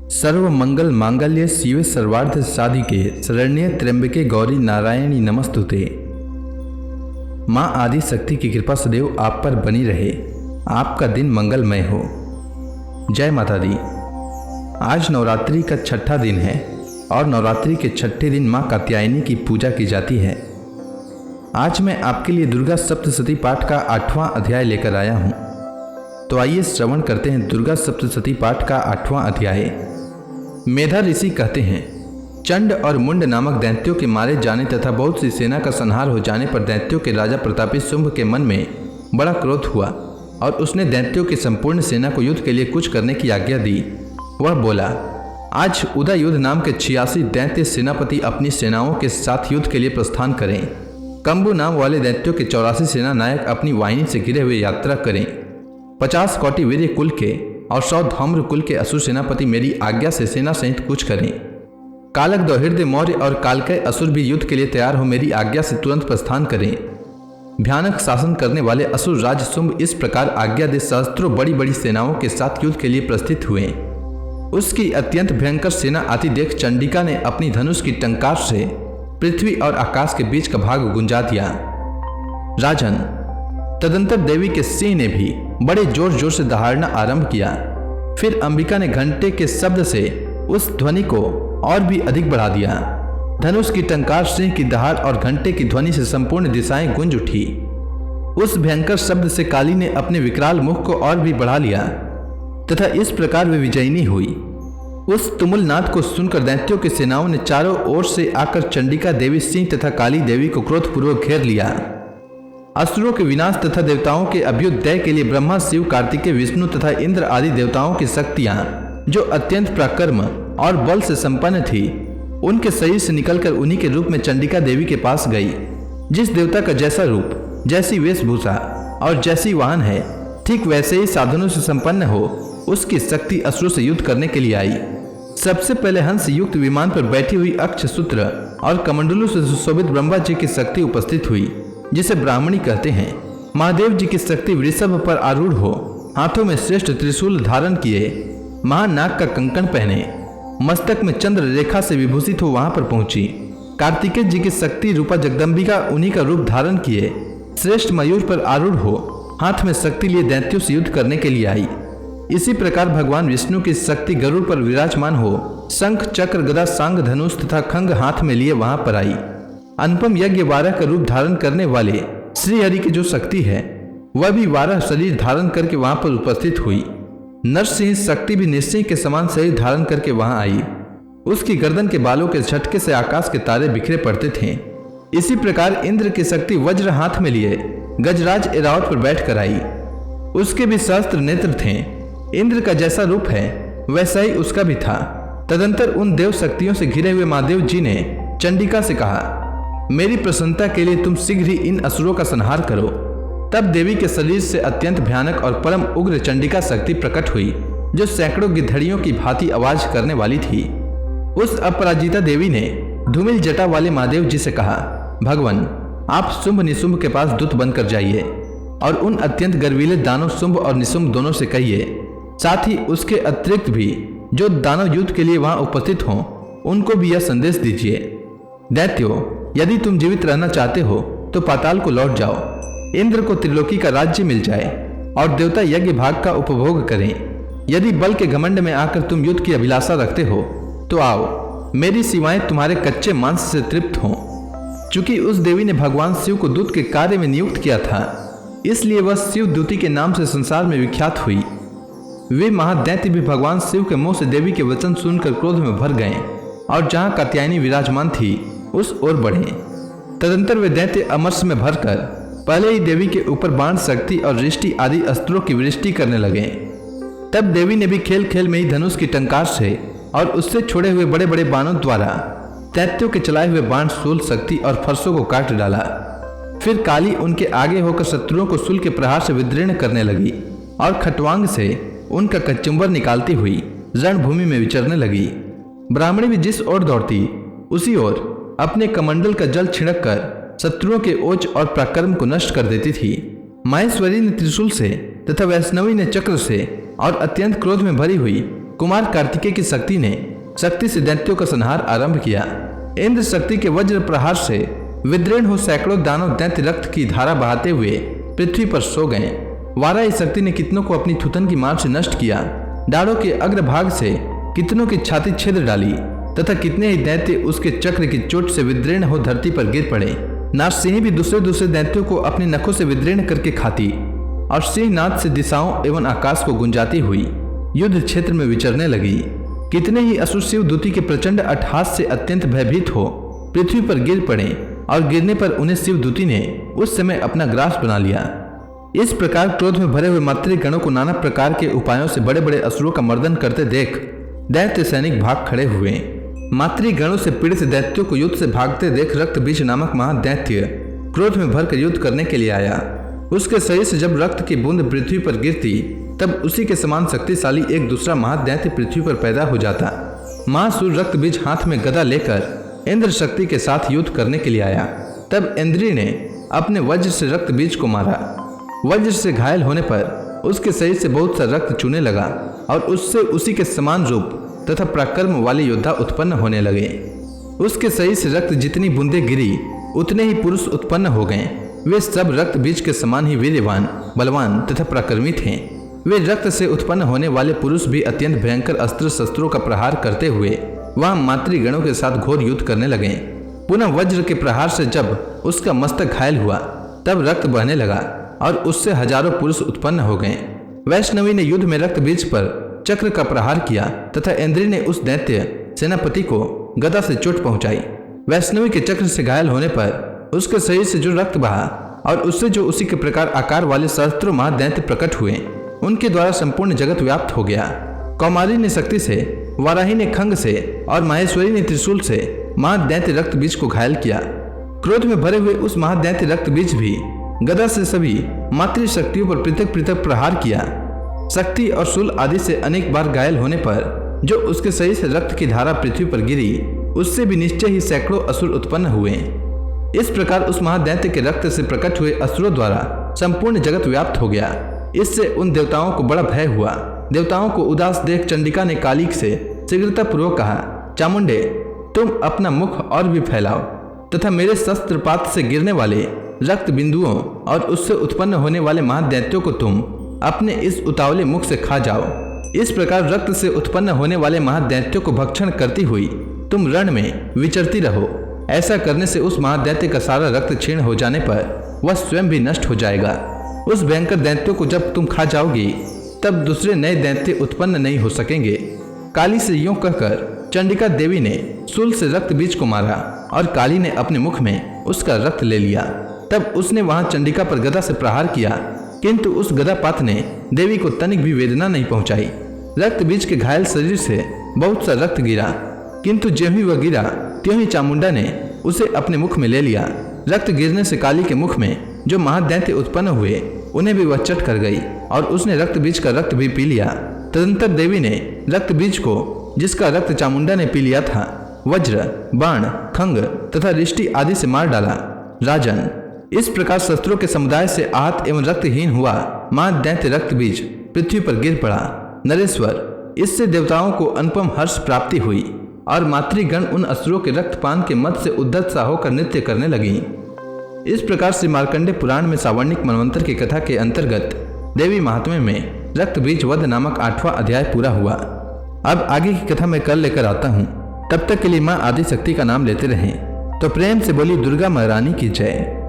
सर्व मंगल मांगल्य शिवे सर्वार्थ साधिके शरण्य त्र्यंबके गौरी नारायणी नमस्तुते। माँ आदि शक्ति की कृपा सदैव आप पर बनी रहे, आपका दिन मंगलमय हो। जय माता दी। आज नवरात्रि का छठा दिन है और नवरात्रि के छठे दिन माँ कात्यायनी की पूजा की जाती है। आज मैं आपके लिए दुर्गा सप्तशती पाठ का 8वां अध्याय लेकर आया हूँ। तो आइए श्रवण करते हैं दुर्गा सप्तशती पाठ का 8वां अध्याय। मेधा ऋषि कहते हैं, चंड और मुंड नामक दैत्यों के मारे जाने तथा बहुत सी सेना का संहार हो जाने पर दैत्यों के राजा प्रतापी शुंभ के मन में बड़ा क्रोध हुआ और उसने दैत्यों की संपूर्ण सेना को युद्ध के लिए कुछ करने की आज्ञा दी। वह बोला, आज उदय युद्ध नाम के 86 दैत्य सेनापति अपनी सेनाओं के साथ युद्ध के लिए प्रस्थान करें। कंबु नाम वाले दैत्यों के 84 सेना नायक अपनी वाहिनी से घिरे हुए यात्रा करें। 50 कोटि वीर्य कुल के और 100 धौम्र कुल के असुर सेनापति मेरी आज्ञा से सेना सहित कुछ करें। कालक दौहिर्द मौर्य और कालकय असुर भी युद्ध के लिए तैयार हो मेरी आज्ञा से तुरंत प्रस्थान करें। भयानक शासन करने वाले असुर राज शुंभ इस प्रकार आज्ञा दे सहस्त्रों बड़ी बड़ी सेनाओं के साथ युद्ध के लिए प्रस्थित हुए। उसकी अत्यंत भयंकर सेना आती देख चंडिका ने अपनी धनुष की टंकार से पृथ्वी और आकाश के बीच का भाग गुंजा दिया। राजन, तदंतर देवी के सिंह ने भी बड़े जोर जोर से दहाड़ना आरंभ किया। फिर अंबिका ने घंटे के शब्द से उस ध्वनि को और भी अधिक बढ़ा दिया। धनुष की टंकार, सिंह की दहाड़ और घंटे की ध्वनि से संपूर्ण दिशाएं गूंज उठी। उस भयंकर शब्द से काली ने अपने विकराल मुख को और भी बढ़ा लिया तथा इस प्रकार वे विजयिनी हुई। उस तुमुल नाद को सुनकर दैत्यों की सेनाओं ने चारों ओर से आकर चंडिका देवी, सिंह तथा काली देवी को क्रोधपूर्वक घेर लिया। असुरों के विनाश तथा देवताओं के अभ्युदय के लिए ब्रह्मा, शिव, कार्तिकेय, विष्णु तथा इंद्र आदि देवताओं की शक्तियां, जो अत्यंत पराक्रम और बल से संपन्न थी, उनके शरीर से निकलकर उन्हीं के रूप में चंडिका देवी के पास गई। जिस देवता का जैसा रूप, जैसी वेशभूषा और जैसी वाहन है, ठीक वैसे ही साधनों से संपन्न हो, उसकी शक्ति असुरों से युद्ध करने के लिए आई। सबसे पहले हंस युक्त विमान पर बैठी हुई अक्षसूत्र और कमंडलों से सुशोभित ब्रह्मा जी की शक्ति उपस्थित हुई, जिसे ब्राह्मणी कहते हैं। महादेव जी की शक्ति वृषभ पर आरूढ़ हो, हाथों में श्रेष्ठ त्रिशूल धारण किए, महानाग का कंकण पहने, मस्तक में चंद्र रेखा से विभूषित हो वहां पर पहुंची। कार्तिकेय जी की शक्ति रूपा जगदम्बिका उन्हीं का रूप धारण किए, श्रेष्ठ मयूर पर आरूढ़ हो, हाथ में शक्ति लिए दैत्यों से युद्ध करने के लिए आई। इसी प्रकार भगवान विष्णु की शक्ति गरुड़ पर विराजमान हो, शंख, चक्र, गदा, सांग, धनुष तथा खंग हाथ में लिए वहां पर आई। अनुपम यज्ञ 12 का रूप धारण करने वाले श्री हरि की जो शक्ति है, वह भी 12 शरीर धारण करके वहां पर उपस्थित हुई। नरसिंह शक्ति भी निरसिंह के समान शरीर धारण करके वहां आई। उसकी गर्दन के बालों के झटके से आकाश के तारे बिखरे पड़ते थे। इसी प्रकार इंद्र की शक्ति वज्र हाथ में लिए गजराज एरावत पर बैठ कर आई। उसके भी सहस्त्र नेत्र थे। इंद्र का जैसा रूप है वैसा ही उसका भी था। तदंतर उन देव शक्तियों से घिरे हुए महादेव जी ने चंडिका से कहा, मेरी प्रसन्नता के लिए तुम शीघ्र ही इन असुरों का संहार करो। तब देवी के शरीर से अत्यंत भयानक और परम उग्र चंडिका शक्ति प्रकट हुई, जो सैकड़ों गिद्धड़ियों की भांति आवाज करने वाली थी। उस अपराजिता देवी ने धूमिल जटा वाले महादेव जी से कहा, भगवान, आप शुंभ निशुंभ के पास दूत बनकर जाइए और उन अत्यंत गर्वीले दानव शुंभ और निशुंभ दोनों से कहिए, साथ ही उसके अतिरिक्त भी जो दानव युद्ध के लिए वहां उपस्थित हों, उनको भी यह संदेश दीजिए, दैत्यों, यदि तुम जीवित रहना चाहते हो तो पाताल को लौट जाओ। इंद्र को त्रिलोकी का राज्य मिल जाए और देवता यज्ञ भाग का उपभोग करें। यदि बल के घमंड में आकर तुम युद्ध की अभिलाषा रखते हो तो आओ, मेरी सेवाएं तुम्हारे कच्चे मांस से तृप्त हों। चूंकि उस देवी ने भगवान शिव को दूत के कार्य में नियुक्त किया था, इसलिए वह शिव दूती के नाम से संसार में विख्यात हुई। वे महादैत्य भी भगवान शिव के मुंह से देवी के वचन सुनकर क्रोध में भर गए और जहां कात्यायनी विराजमान थी उस ओर बढ़े। तदंतर वे दैत्य अमरस में भरकर पहले ही देवी के ऊपर बाण, शक्ति और रिष्टि आदि अस्त्रों की वृष्टि करने लगे। तब देवी ने भी खेल खेल में ही धनुष की टंकार से और उससे छोड़े हुए बड़े बड़े बाणों द्वारा दैत्यों के चलाए हुए बाण, शूल, शक्ति और फरसों को काट डाला। फिर काली उनके आगे होकर शत्रुओं को शूल के प्रहार से विदीर्ण करने लगी और खटवांग से उनका कचुम्बर निकालती हुई रणभूमि में विचरने लगी। ब्राह्मणी भी जिस ओर दौड़ती उसी ओर अपने कमंडल का जल छिड़क कर शत्रुओं के ओज और पराक्रम को नष्ट कर देती थी। माहेश्वरी ने त्रिशूल से तथा वैष्णवी ने चक्र से और अत्यंत क्रोध में भरी हुई कुमार कार्तिकेय की शक्ति ने शक्ति से दैत्यों का संहार आरंभ किया। इंद्र शक्ति के वज्र प्रहार से विदीर्ण हो सैकड़ों दानव दैत्य रक्त की धारा बहाते हुए पृथ्वी पर सो गए। वाराही शक्ति ने कितनों को अपनी थुथन की मार से नष्ट किया। डालों के अग्रभाग से कितनों की छाती छिद्र डाली तथा कितने ही दैत्य उसके चक्र की चोट से विदीर्ण हो धरती पर गिर पड़े। नारसिंह भी दूसरे दैत्यों को अपने नखों से विदीर्ण करके खाती और सिंहनाद से दिशाओं एवं आकाश को गुंजाती हुई युद्ध क्षेत्र में विचरने लगी। कितने ही असुर शिव दूती के प्रचंड अट्टहास से अत्यंत भयभीत हो पृथ्वी पर गिर पड़े और गिरने पर उन्हें शिव दूती ने उस समय अपना ग्रास बना लिया। इस प्रकार क्रोध में भरे हुए मातृगणों को नाना प्रकार के उपायों से बड़े बड़े असुरों का मर्दन करते देख दैत्य सैनिक भाग खड़े हुए। मातृगणों से पीड़ित दैत्यों को युद्ध से भागते देख रक्तबीज नामक महादैत्य क्रोध में भरकर युद्ध करने के लिए आया। उसके शरीर से जब रक्त की बूंद पृथ्वी पर गिरती तब उसी के समान शक्तिशाली एक दूसरा महादैत्य पृथ्वी पर पैदा हो जाता। महासुर रक्तबीज हाथ में गदा लेकर इंद्र शक्ति के साथ युद्ध करने के लिए आया। तब इंद्री ने अपने वज्र से रक्तबीज को मारा। वज्र से घायल होने पर उसके शरीर से बहुत सा रक्त चूने लगा और उससे उसी के समान रूप तथा पराक्रम वाले योद्धा उत्पन्न होने लगे। उसके शरीर से रक्त जितनी बूंदें गिरी उतने ही पुरुष उत्पन्न हो गए। वे सब रक्त बीज के समान ही वीर्यवान, बलवान तथा पराक्रमी थे। वे रक्त से उत्पन्न होने वाले पुरुष भी अत्यंत भयंकर अस्त्र शस्त्रों का प्रहार करते हुए वहां मातृगणों के साथ घोर युद्ध करने लगे। पुनः वज्र के प्रहार से जब उसका मस्तक घायल हुआ तब रक्त बहने लगा और उससे हजारों पुरुष उत्पन्न हो गए। वैष्णवी ने युद्ध में रक्त बीज पर चक्र का प्रहार किया तथा इंद्री ने उस दैत्य सेनापति को गदा से चोट पहुंचाई। वैष्णवी के चक्र से घायल होने पर उसके शरीर से जो रक्त बहा और उससे जो उसी के प्रकार आकार वाले सहस्त्रों महादैत्य प्रकट हुए उनके द्वारा संपूर्ण जगत व्याप्त हो गया। कौमारी ने शक्ति से, वाराही ने खंग से और माहेश्वरी ने त्रिशूल से महादैत्य रक्त बीज को घायल किया। क्रोध में भरे हुए उस महादैत्य रक्त बीज भी गदा से सभी मातृ शक्तियों पर पृथक पृथक प्रहार किया। शक्ति और शूल आदि से अनेक बार घायल होने पर जो उसके शरीर से रक्त की धारा पृथ्वी पर गिरी उससे भी निश्चय ही सैकड़ों असुर उत्पन्न हुए। इस प्रकार उस महादैत्य के रक्त से प्रकट हुए असुरों द्वारा संपूर्ण जगत व्याप्त हो गया। इससे उन देवताओं को बड़ा भय हुआ। देवताओं को उदास देख चंडिका ने कालिक से शीघ्रता पूर्वक कहा, चामुंडे, तुम अपना मुख और भी फैलाओ तथा मेरे शस्त्रपात से गिरने वाले रक्त बिंदुओं और उससे उत्पन्न होने वाले महादैत्यों को तुम अपने इस उतावले मुख से खा जाओ। इस प्रकार रक्त से उत्पन्न होने वाले महादैत्यों को भक्षण करती हुई तुम रण में विचरती रहो। ऐसा करने से उस महादैत्य का सारा रक्त क्षीण हो जाने पर वह स्वयं भी नष्ट हो जाएगा। उस भयंकर दैत्यों को जब तुम खा जाओगी तब दूसरे नए दैत्य उत्पन्न नहीं हो सकेंगे। काली से यूं कहकर चंडिका देवी ने शूल से रक्त बीज को मारा और काली ने अपने मुख में उसका रक्त ले लिया। तब उसने वहां चंडिका पर गदा से प्रहार किया, किंतु उस गदापात ने देवी को तनिक भी वेदना नहीं पहुंचाई। रक्त बीज के घायल शरीर से बहुत सा रक्त गिरा, किंतु ज्यों ही वह गिरा त्यों ही चामुंडा ने उसे अपने मुख में ले लिया। रक्त गिरने से काली के मुख में जो महादैत्य उत्पन्न हुए उन्हें भी वह चट कर गई और उसने रक्त बीज का रक्त भी पी लिया। तदंतर देवी ने रक्त बीज को, जिसका रक्त चामुंडा ने पी लिया था, वज्र, बाण, खंग तथा रिष्टि आदि से मार डाला। राजन, इस प्रकार शस्त्रों के समुदाय से आहत एवं रक्तहीन हुआ महादैत्य रक्त बीज पृथ्वी पर गिर पड़ा। नरेश्वर, इससे देवताओं को अनुपम हर्ष प्राप्ति हुई और मातृगण उन असुरों के रक्तपान के मत से उद्धत सा होकर नृत्य करने लगी। इस प्रकार से मार्कंडे पुराण में सावर्णिक मनवंतर की कथा के अंतर्गत देवी महात्म्य में रक्त बीज वध नामक 8वां अध्याय पूरा हुआ। अब आगे की कथा मैं कल लेकर आता हूँ। तब तक के लिए माँ आदिशक्ति का नाम लेते रहें। तो प्रेम से बोली दुर्गा महारानी की जय।